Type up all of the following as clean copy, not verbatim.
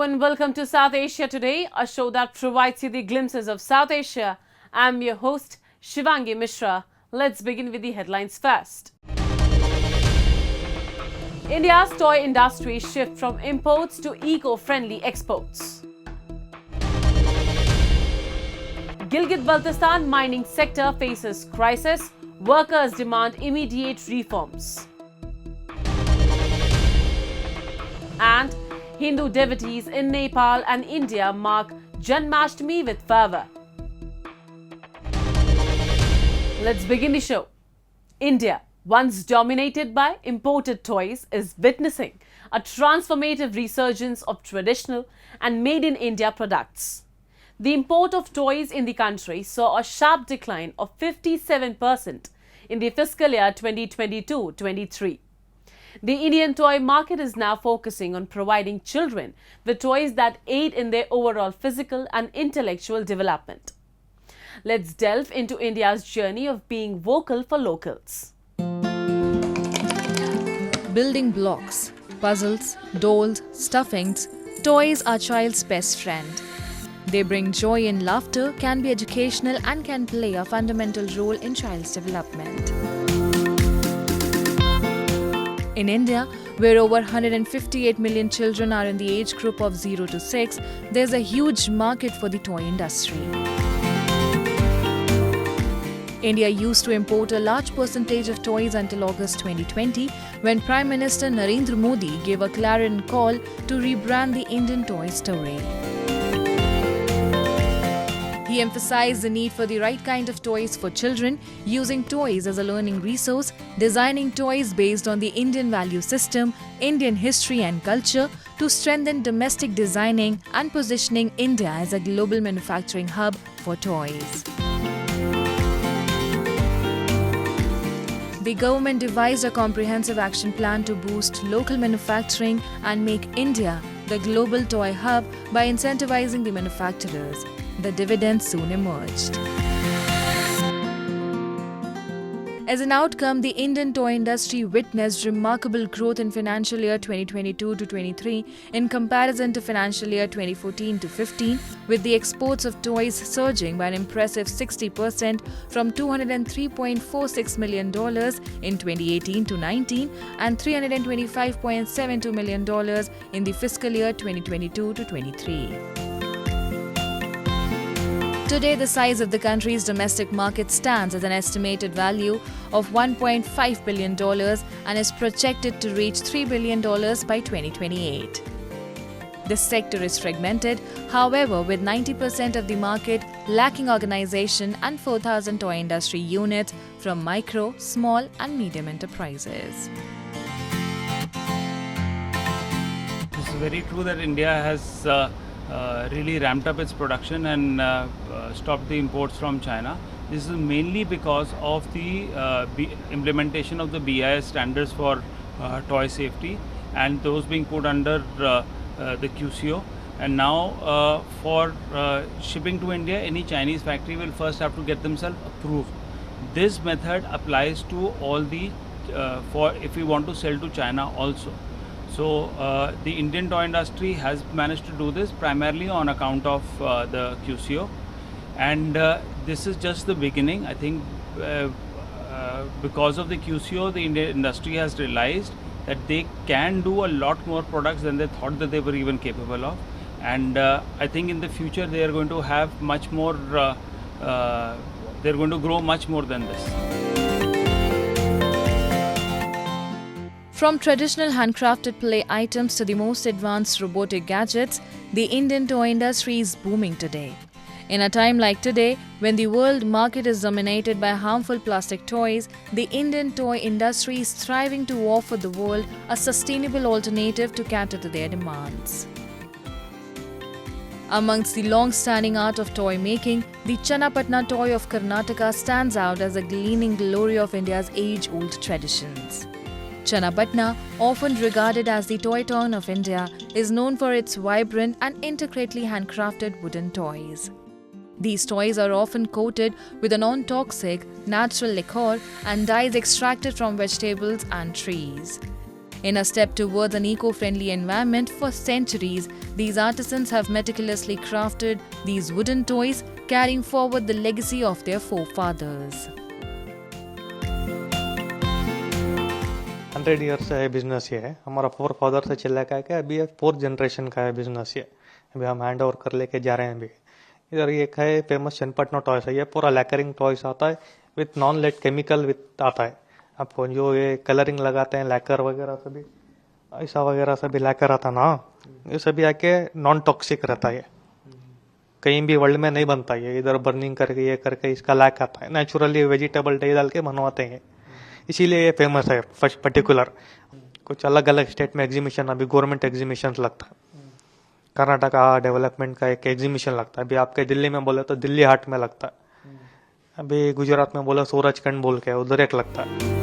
and welcome to South Asia Today, a show that provides you the glimpses of South Asia. I'm your host, Shivangi Mishra. Let's begin with the headlines first. India's toy industry shift from imports to eco-friendly exports. Gilgit-Baltistan mining sector faces crisis. Workers demand immediate reforms. And Hindu devotees in Nepal and India mark Janmashtami with fervour. Let's begin the show. India, once dominated by imported toys, is witnessing a transformative resurgence of traditional and made-in-India products. The import of toys in the country saw a sharp decline of 57% in the fiscal year 2022-23. The Indian toy market is now focusing on providing children with toys that aid in their overall physical and intellectual development. Let's delve into India's journey of being vocal for locals. Building blocks, puzzles, dolls, stuffings, toys are child's best friend. They bring joy and laughter, can be educational and can play a fundamental role in child's development. In India, where over 158 million children are in the age group of 0 to 6, there's a huge market for the toy industry. India used to import a large percentage of toys until August 2020, when Prime Minister Narendra Modi gave a clarion call to rebrand the Indian toy story. He emphasized the need for the right kind of toys for children, using toys as a learning resource, designing toys based on the Indian value system, Indian history and culture to strengthen domestic designing and positioning India as a global manufacturing hub for toys. The government devised a comprehensive action plan to boost local manufacturing and make India the global toy hub by incentivizing the manufacturers. The dividends soon emerged. As an outcome, the Indian toy industry witnessed remarkable growth in financial year 2022-23 in comparison to financial year 2014-15, with the exports of toys surging by an impressive 60% from $203.46 million in 2018-19 and $325.72 million in the fiscal year 2022-23. Today, the size of the country's domestic market stands at an estimated value of $1.5 billion and is projected to reach $3 billion by 2028. This sector is fragmented, however, with 90% of the market lacking organization and 4,000 toy industry units from micro, small and medium enterprises. It's very true that India has really ramped up its production and stopped the imports from China. This is mainly because of the implementation of the BIS standards for toy safety, and those being put under the QCO. And now for shipping to India, any Chinese factory will first have to get themselves approved. This method applies to all the for if we want to sell to China also. So the Indian toy industry has managed to do this primarily on account of the QCO, and this is just the beginning. I think because of the QCO, the Indian industry has realized that they can do a lot more products than they thought that they were even capable of, and I think in the future they are going to have much more. They're going to grow much more than this. From traditional handcrafted play items to the most advanced robotic gadgets, the Indian toy industry is booming today. In a time like today, when the world market is dominated by harmful plastic toys, the Indian toy industry is striving to offer the world a sustainable alternative to cater to their demands. Amongst the long-standing art of toy making, the Channapatna toy of Karnataka stands out as a gleaming glory of India's age-old traditions. Channapatna, often regarded as the toy town of India, is known for its vibrant and intricately handcrafted wooden toys. These toys are often coated with a non-toxic, natural lacquer and dyes extracted from vegetables and trees. In a step towards an eco-friendly environment for centuries, these artisans have meticulously crafted these wooden toys, carrying forward the legacy of their forefathers. 100 year से है business ये है हमारा father से चला का है अभी ये 4th जनरेशन का है बिजनेस ये अभी हम हैंड ओवर कर लेके जा रहे हैं अभी इधर ये है फेमस चनपटना टॉयस है ये पूरा लैकरिंग टॉयस आता है with non lead chemical with आता है आपको जो ये कलरिंग लगाते हैं लैकर वगैरह सभी ऐसा वगैरह सभी लैकर आता ना ये सभी आके नॉन टॉक्सिक रहता है कहीं भी वर्ल्ड में नहीं बनता है इधर बर्निंग करके ये करके इसका लैक आता है नेचुरली वेजिटेबल डे डाल के बनवाते हैं इसीलिए ये फेमस है फर्स्ट पर्टिकुलर कुछ अलग अलग स्टेट में एग्जीबिशन अभी गवर्नमेंट एग्जीबिशन लगता है कर्नाटका डेवलपमेंट का एक एग्जीबिशन लगता है अभी आपके दिल्ली में बोले तो दिल्ली हाट में लगता है अभी गुजरात में बोले सूरजकंड बोल के उधर एक लगता है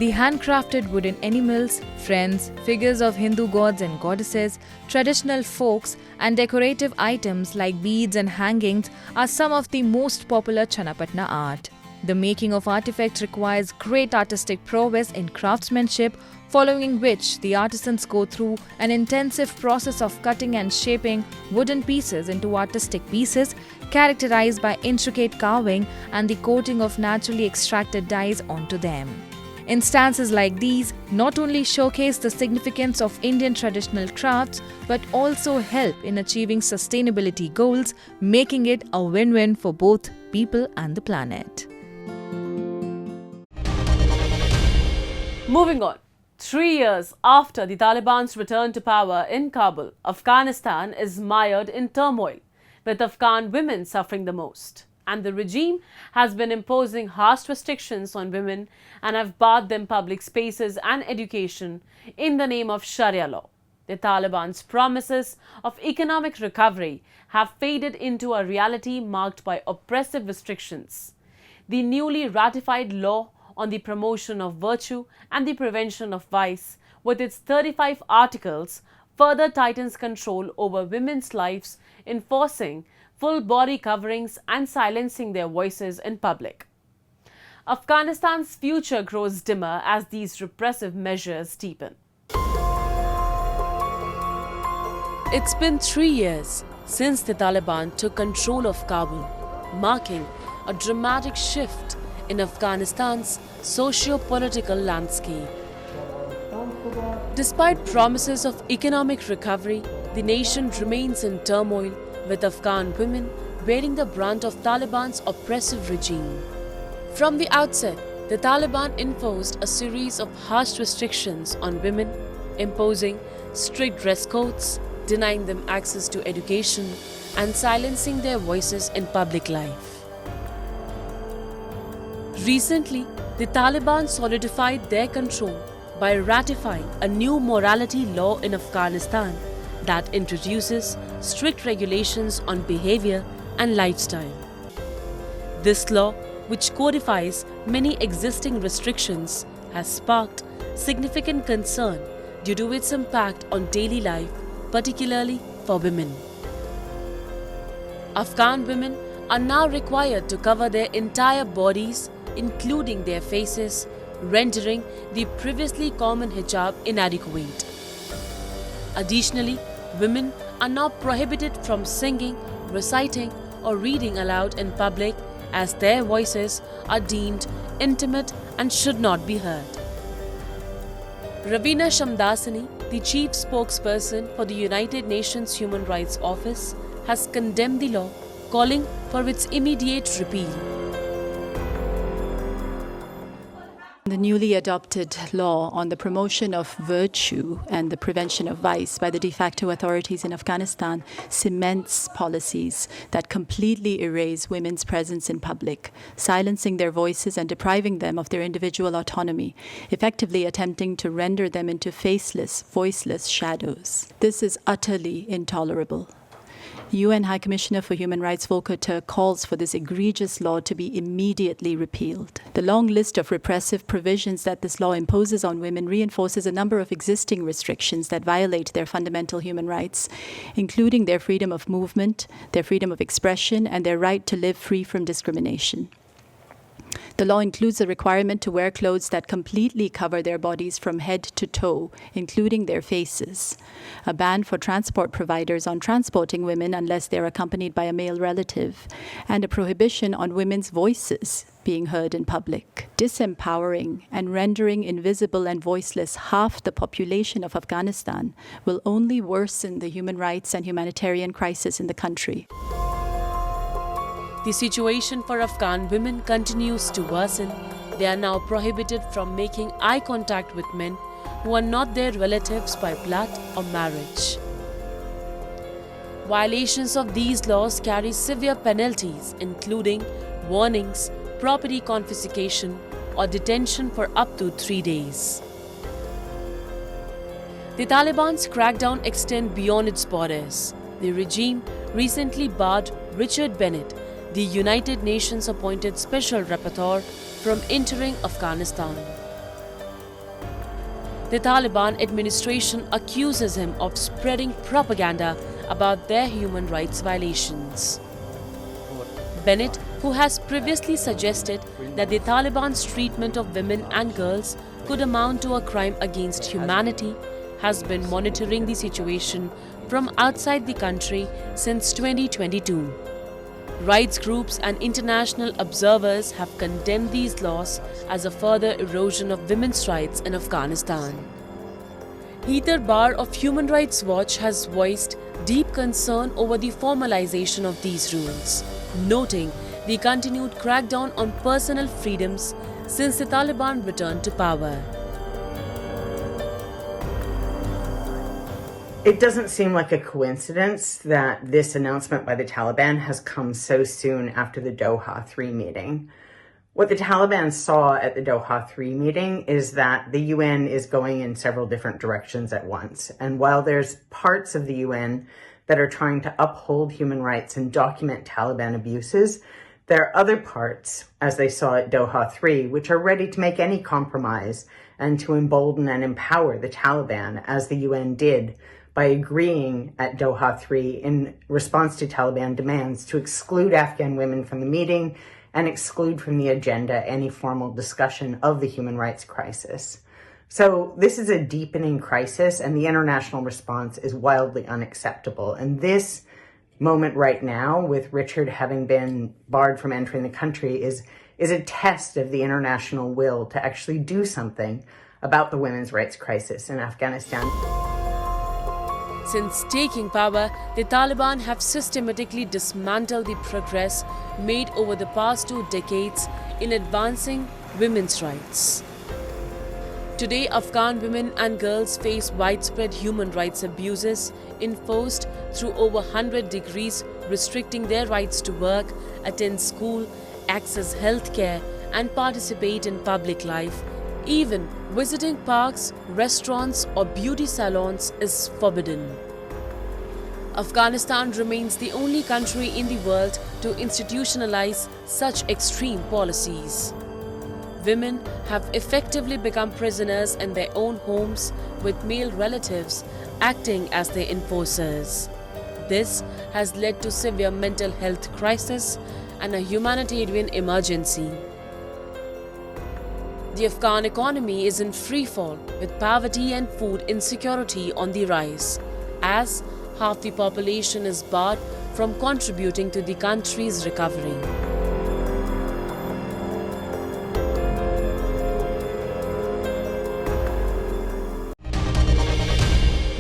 The handcrafted wooden animals, friends, figures of Hindu gods and goddesses, traditional folks, and decorative items like beads and hangings are some of the most popular Channapatna art. The making of artifacts requires great artistic prowess in craftsmanship, following which the artisans go through an intensive process of cutting and shaping wooden pieces into artistic pieces, characterized by intricate carving and the coating of naturally extracted dyes onto them. Instances like these not only showcase the significance of Indian traditional crafts but also help in achieving sustainability goals, making it a win-win for both people and the planet. Moving on. 3 years after the Taliban's return to power in Kabul, Afghanistan is mired in turmoil, with Afghan women suffering the most. And the regime has been imposing harsh restrictions on women and have barred them public spaces and education in the name of Sharia law. The Taliban's promises of economic recovery have faded into a reality marked by oppressive restrictions. The newly ratified law on the promotion of virtue and the prevention of vice, with its 35 articles, further tightens control over women's lives, enforcing full body coverings and silencing their voices in public. Afghanistan's future grows dimmer as these repressive measures deepen. It's been 3 years since the Taliban took control of Kabul, marking a dramatic shift in Afghanistan's socio-political landscape. Despite promises of economic recovery, the nation remains in turmoil, with Afghan women bearing the brunt of Taliban's oppressive regime. From the outset, the Taliban enforced a series of harsh restrictions on women, imposing strict dress codes, denying them access to education, and silencing their voices in public life. Recently, the Taliban solidified their control by ratifying a new morality law in Afghanistan that introduces strict regulations on behavior and lifestyle. This law, which codifies many existing restrictions, has sparked significant concern due to its impact on daily life, particularly for women. Afghan women are now required to cover their entire bodies, including their faces, rendering the previously common hijab inadequate. Additionally, women are now prohibited from singing, reciting, or reading aloud in public as their voices are deemed intimate and should not be heard. Ravina Shamdasani, the chief spokesperson for the United Nations Human Rights Office, has condemned the law, calling for its immediate repeal. The newly adopted law on the promotion of virtue and the prevention of vice by the de facto authorities in Afghanistan cements policies that completely erase women's presence in public, silencing their voices and depriving them of their individual autonomy, effectively attempting to render them into faceless, voiceless shadows. This is utterly intolerable. UN High Commissioner for Human Rights Volker Turk calls for this egregious law to be immediately repealed. The long list of repressive provisions that this law imposes on women reinforces a number of existing restrictions that violate their fundamental human rights, including their freedom of movement, their freedom of expression, and their right to live free from discrimination. The law includes a requirement to wear clothes that completely cover their bodies from head to toe, including their faces. A ban for transport providers on transporting women unless they're accompanied by a male relative. And a prohibition on women's voices being heard in public. Disempowering and rendering invisible and voiceless half the population of Afghanistan will only worsen the human rights and humanitarian crisis in the country. The situation for Afghan women continues to worsen. They are now prohibited from making eye contact with men who are not their relatives by blood or marriage. Violations of these laws carry severe penalties, including warnings, property confiscation, or detention for up to 3 days. The Taliban's crackdown extends beyond its borders. The regime recently barred Richard Bennett, the United Nations appointed special rapporteur, from entering Afghanistan. The Taliban administration accuses him of spreading propaganda about their human rights violations. Bennett, who has previously suggested that the Taliban's treatment of women and girls could amount to a crime against humanity, has been monitoring the situation from outside the country since 2022. Rights groups and international observers have condemned these laws as a further erosion of women's rights in Afghanistan. Heather Barr of Human Rights Watch has voiced deep concern over the formalization of these rules, noting the continued crackdown on personal freedoms since the Taliban returned to power. It doesn't seem like a coincidence that this announcement by the Taliban has come so soon after the Doha 3 meeting. What the Taliban saw at the Doha 3 meeting is that the UN is going in several different directions at once. And while there's parts of the UN that are trying to uphold human rights and document Taliban abuses, there are other parts, as they saw at Doha 3, which are ready to make any compromise and to embolden and empower the Taliban, as the UN did by agreeing at Doha 3 in response to Taliban demands to exclude Afghan women from the meeting and exclude from the agenda any formal discussion of the human rights crisis. So this is a deepening crisis, and the international response is wildly unacceptable. And this moment right now, with Richard having been barred from entering the country, is a test of the international will to actually do something about the women's rights crisis in Afghanistan. Since taking power, the Taliban have systematically dismantled the progress made over the past 2 decades in advancing women's rights. Today, Afghan women and girls face widespread human rights abuses enforced through over 100 decrees restricting their rights to work, attend school, access healthcare, and participate in public life. Even visiting parks, restaurants, or beauty salons is forbidden. Afghanistan remains the only country in the world to institutionalize such extreme policies. Women have effectively become prisoners in their own homes, with male relatives acting as their enforcers. This has led to severe mental health crisis and a humanitarian emergency. The Afghan economy is in freefall, with poverty and food insecurity on the rise, as half the population is barred from contributing to the country's recovery.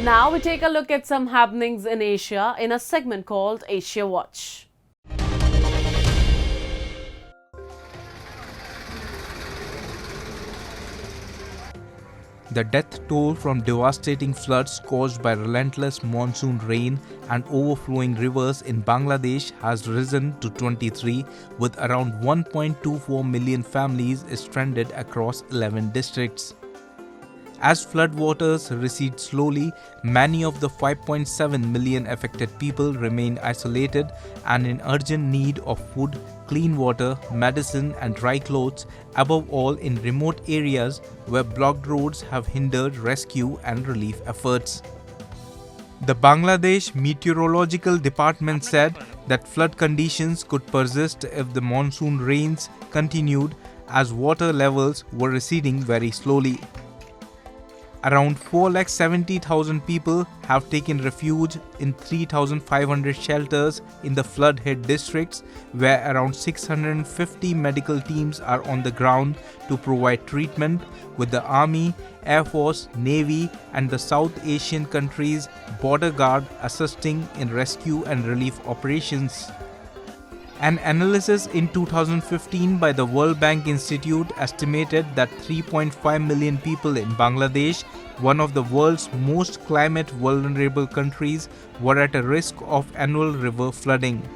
Now we take a look at some happenings in Asia in a segment called Asia Watch. The death toll from devastating floods caused by relentless monsoon rain and overflowing rivers in Bangladesh has risen to 23, with around 1.24 million families stranded across 11 districts. As floodwaters recede slowly, many of the 5.7 million affected people remain isolated and in urgent need of food, clean water, medicine and dry clothes, above all in remote areas where blocked roads have hindered rescue and relief efforts. The Bangladesh Meteorological Department said that flood conditions could persist if the monsoon rains continued as water levels were receding very slowly. Around 4,70,000 people have taken refuge in 3,500 shelters in the flood-hit districts, where around 650 medical teams are on the ground to provide treatment, with the Army, Air Force, Navy and the South Asian countries' border guard assisting in rescue and relief operations. An analysis in 2015 by the World Bank Institute estimated that 3.5 million people in Bangladesh, one of the world's most climate vulnerable countries, were at a risk of annual river flooding.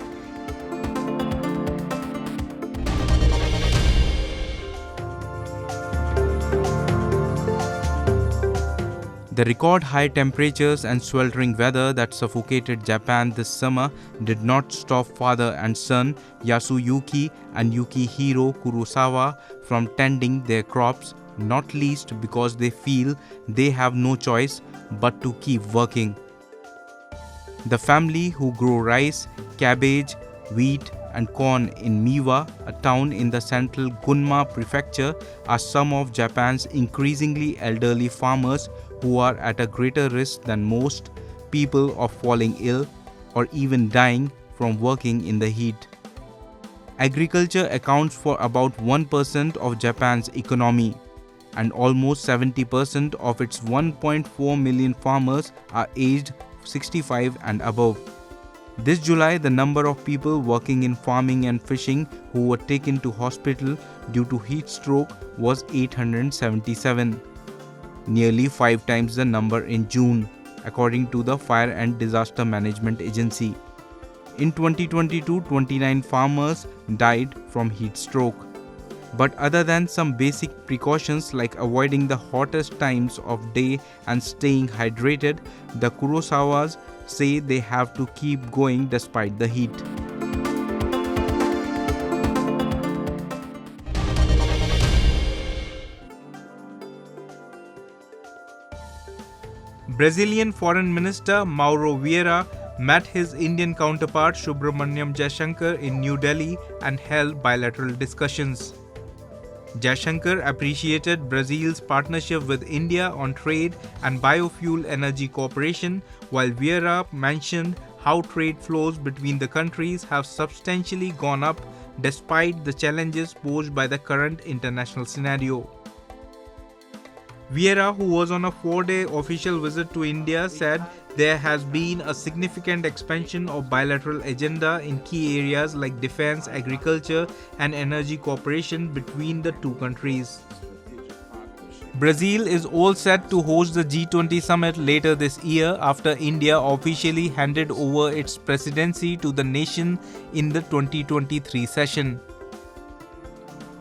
The record high temperatures and sweltering weather that suffocated Japan this summer did not stop father and son Yasuyuki and Yukihiro Kurosawa from tending their crops, not least because they feel they have no choice but to keep working. The family, who grow rice, cabbage, wheat and corn in Miwa, a town in the central Gunma prefecture, are some of Japan's increasingly elderly farmers who are at a greater risk than most people of falling ill or even dying from working in the heat. Agriculture accounts for about 1% of Japan's economy, and almost 70% of its 1.4 million farmers are aged 65 and above. This July, the number of people working in farming and fishing who were taken to hospital due to heat stroke was 877. Nearly 5 times the number in June, according to the Fire and Disaster Management Agency. In 2022, 29 farmers died from heat stroke. But other than some basic precautions like avoiding the hottest times of day and staying hydrated, the Kurosawas say they have to keep going despite the heat. Brazilian Foreign Minister Mauro Vieira met his Indian counterpart Subramaniam Jaishankar in New Delhi and held bilateral discussions. Jaishankar appreciated Brazil's partnership with India on trade and biofuel energy cooperation, while Vieira mentioned how trade flows between the countries have substantially gone up despite the challenges posed by the current international scenario. Vieira, who was on a 4-day official visit to India, said there has been a significant expansion of bilateral agenda in key areas like defense, agriculture, and energy cooperation between the two countries. Brazil is all set to host the G20 summit later this year after India officially handed over its presidency to the nation in the 2023 session.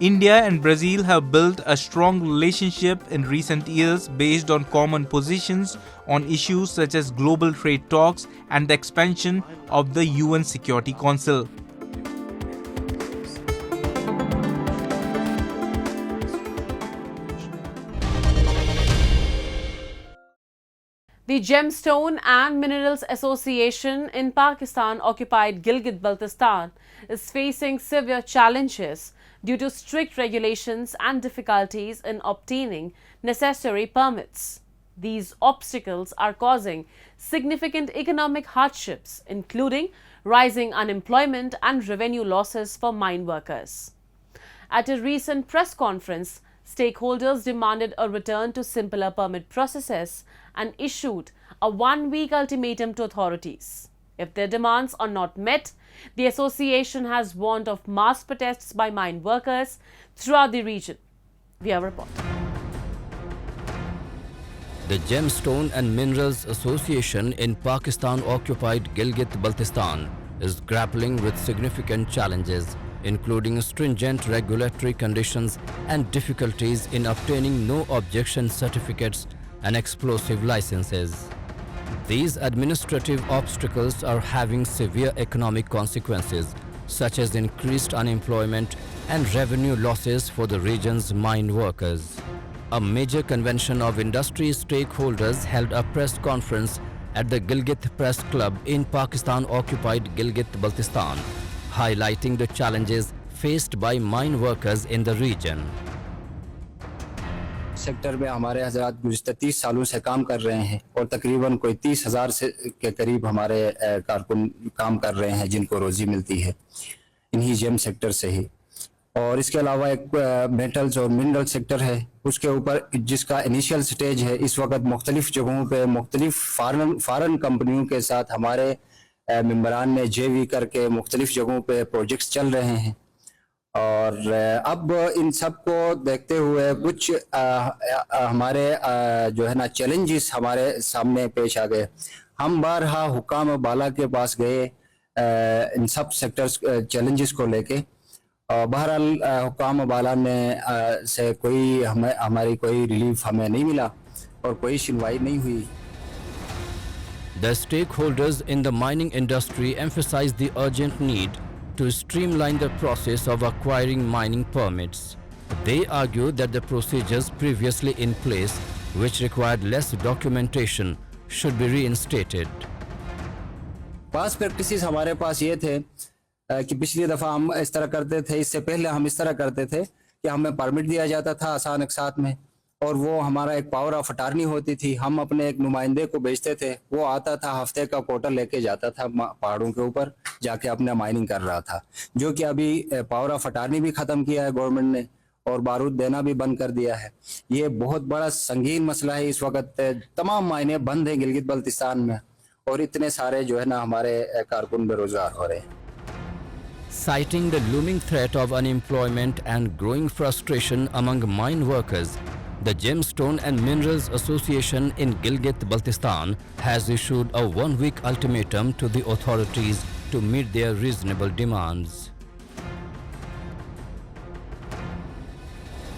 India and Brazil have built a strong relationship in recent years based on common positions on issues such as global trade talks and the expansion of the UN Security Council. The Gemstone and Minerals Association in Pakistan-occupied Gilgit-Baltistan is facing severe challenges due to strict regulations and difficulties in obtaining necessary permits. These obstacles are causing significant economic hardships, including rising unemployment and revenue losses for mine workers. At a recent press conference, stakeholders demanded a return to simpler permit processes and issued a 1-week ultimatum to authorities. If their demands are not met, the association has warned of mass protests by mine workers throughout the region. We have a report. The Gemstone and Minerals Association in Pakistan-occupied Gilgit-Baltistan is grappling with significant challenges, including stringent regulatory conditions and difficulties in obtaining no-objection certificates and explosive licenses. These administrative obstacles are having severe economic consequences, such as increased unemployment and revenue losses for the region's mine workers. A major convention of industry stakeholders held a press conference at the Gilgit Press Club in Pakistan-occupied Gilgit-Baltistan, highlighting the challenges faced by mine workers in the region. Sector में हमारे हजरात गुज़िश्ता 30 सालों से काम कर रहे हैं और तकरीबन कोई 30,000 से के करीब हमारे कारकुन काम कर रहे हैं जिनको रोज़ी मिलती है इन्हीं जेम सेक्टर से ही। और इसके अलावा एक मेटल्स और मिनरल सेक्टर है उसके ऊपर जिसका इनिशियल स्टेज है। इस वक्त मुख्तलिफ जगहों पे मुख्तलिफ फॉरेन कंपनियों के साथ हमारे मेंबरान ने जेवी करके मुख्तलिफ जगहों पे प्रोजेक्ट्स चल रहे हैं। और अब इन सब को देखते हुए कुछ हमारे जो है ना चैलेंजेस हमारे सामने पेश आ गए। हम बारहा हुकाम बाला के पास गए इन सब सेक्टर्स चैलेंजेस को लेके। बहरहाल हुकाम बाला ने से कोई हमारी कोई रिलीफ हमें नहीं मिला और कोई सुनवाई नहीं हुई। The stakeholders in the mining industry emphasize the urgent need to streamline the process of acquiring mining permits. They argue that the procedures previously in place, which required less documentation, should be reinstated. Pass practices हमारे पास ये थे कि पिछली दफ़ा हम इस तरह करते थे, इससे पहले हम इस तरह करते थे कि हमें परमिट दिया जाता था आसान एक साथ में और वो हमारा एक पावर ऑफ अटार्नी होती थी। हम अपने एक नुमाइंदे को भेजते थे, वो आता था हफ्ते का कोटा लेके जाता था पहाड़ों के ऊपर जाके अपना माइनिंग कर रहा था, जो कि अभी पावर ऑफ अटार्नी भी ख़त्म किया है गवर्नमेंट ने और बारूद देना भी बंद कर दिया है। ये बहुत बड़ा संगीन मसला है। इस वक्त तमाम मायने बंद हैं गिलगित बल्तिस्तान में और इतने सारे जो है ना हमारे कारकुन बेरोजगार हो रहे हैं। Citing the looming threat of unemployment and growing frustration among mine workers, the Gemstone and Minerals Association in Gilgit-Baltistan has issued a one-week ultimatum to the authorities to meet their reasonable demands.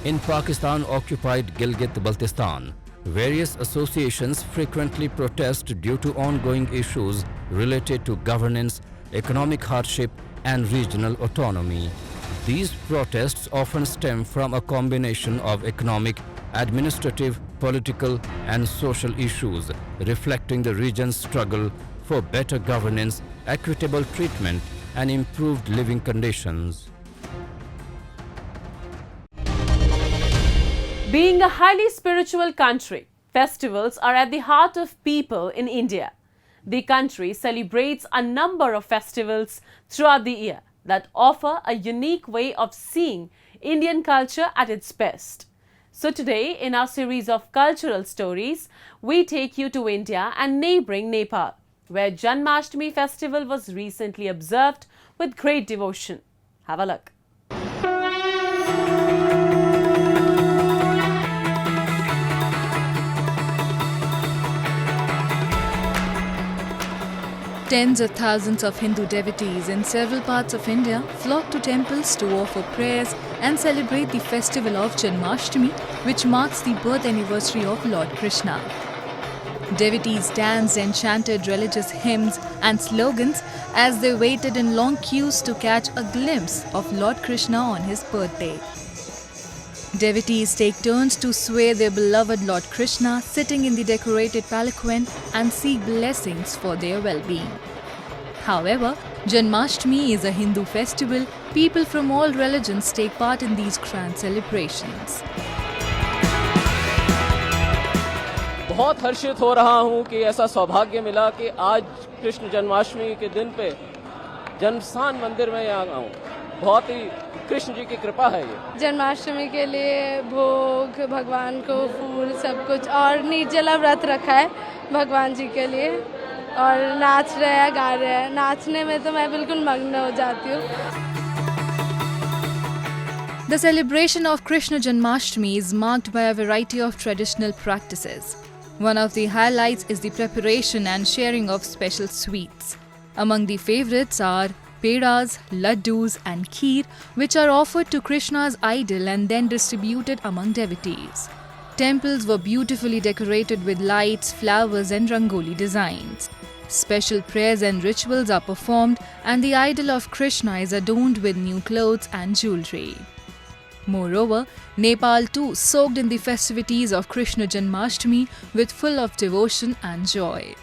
In Pakistan-occupied Gilgit-Baltistan, various associations frequently protest due to ongoing issues related to governance, economic hardship, and regional autonomy. These protests often stem from a combination of economic, administrative, political, and social issues, reflecting the region's struggle for better governance, equitable treatment, and improved living conditions. Being a highly spiritual country, festivals are at the heart of people in India. The country celebrates a number of festivals throughout the year that offer a unique way of seeing Indian culture at its best. So today, in our series of cultural stories, we take you to India and neighbouring Nepal, where Janmashtami festival was recently observed with great devotion. Have a look. Tens of thousands of Hindu devotees in several parts of India flock to temples to offer prayers and celebrate the festival of Janmashtami, which marks the birth anniversary of Lord Krishna. Devotees danced and chanted religious hymns and slogans as they waited in long queues to catch a glimpse of Lord Krishna on his birthday. Devotees take turns to sway their beloved Lord Krishna sitting in the decorated palanquin and seek blessings for their well-being. However, Janmashtami is a Hindu festival. People from all religions take part in these grand celebrations. बहुत हर्षित हो रहा हूँ कि ऐसा सौभाग्य मिला कि आज कृष्ण जन्माष्टमी के दिन पे जन्मस्थान मंदिर में यहाँ आऊँ। बहुत ही कृष्ण जी की कृपा है ये। जन्माष्टमी के लिए भोग, भगवान को फूल, सब कुछ और निर्जला व्रत रखा है भगवान जी के लिए और नाच रहे हैं, गा रहे हैं। नाचने में तो मैं बिल्कुल मग्न हो जाती हूँ। The celebration of Krishna Janmashtami is marked by a variety of traditional practices. One of the highlights is the preparation and sharing of special sweets. Among the favorites are pedas, laddus and kheer, which are offered to Krishna's idol and then distributed among devotees. Temples were beautifully decorated with lights, flowers and rangoli designs. Special prayers and rituals are performed and the idol of Krishna is adorned with new clothes and jewelry. Moreover, Nepal too soaked in the festivities of Krishna Janmashtami with full of devotion and joy.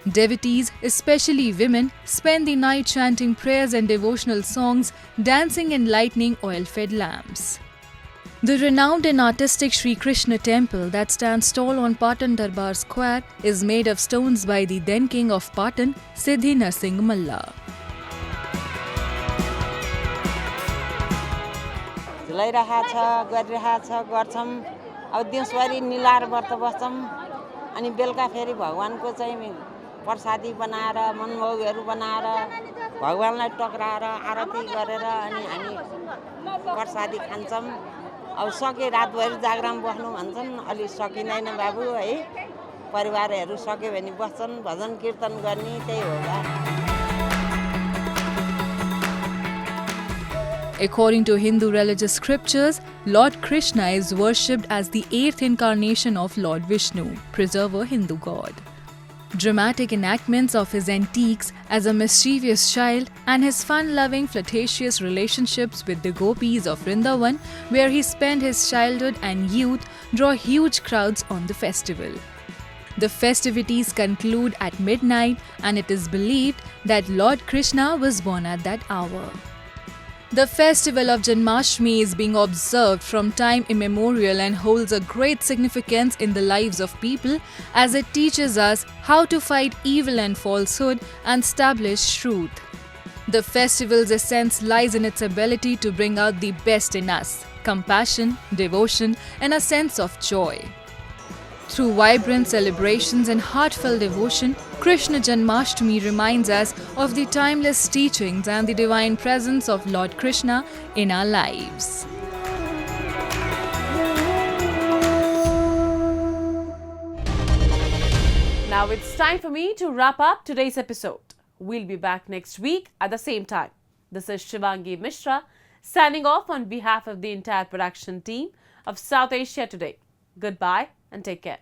Devotees, especially women, spend the night chanting prayers and devotional songs, dancing and lighting oil-fed lamps. The renowned and artistic Sri Krishna temple that stands tall on Patan Darbar Square is made of stones by the then king of Patan, Siddhi Narsingh Malla. झुलाइरहेको छ गरिरहेको छ गर्छौं अब दिउँसभरि निलार व्रत बस्छौं अनि बेलुका फेरि भगवानको चाहिँ प्रसादी बनाएर मनभोगहरू बनाएर भगवानलाई टक्राएर आरती गरेर अनि हामी प्रसादी खान्छौं अब सके रातभरि जागराम बस्नु भन्छन् अलि सकिदैन बाबु है परिवारहरू सके भने बस्छन् भजन कीर्तन गर्ने त्यही होला. According to Hindu religious scriptures, Lord Krishna is worshipped as the 8th incarnation of Lord Vishnu, preserver Hindu god. Dramatic enactments of his antics as a mischievous child and his fun-loving, flirtatious relationships with the gopis of Vrindavan, where he spent his childhood and youth, draw huge crowds on the festival. The festivities conclude at midnight, and it is believed that Lord Krishna was born at that hour. The festival of Janmashtami is being observed from time immemorial and holds a great significance in the lives of people as it teaches us how to fight evil and falsehood and establish truth. The festival's essence lies in its ability to bring out the best in us: compassion, devotion, and a sense of joy. Through vibrant celebrations and heartfelt devotion, Krishna Janmashtami reminds us of the timeless teachings and the divine presence of Lord Krishna in our lives. Now it's time for me to wrap up today's episode. We'll be back next week at the same time. This is Shivangi Mishra signing off on behalf of the entire production team of South Asia Today. Goodbye and take care.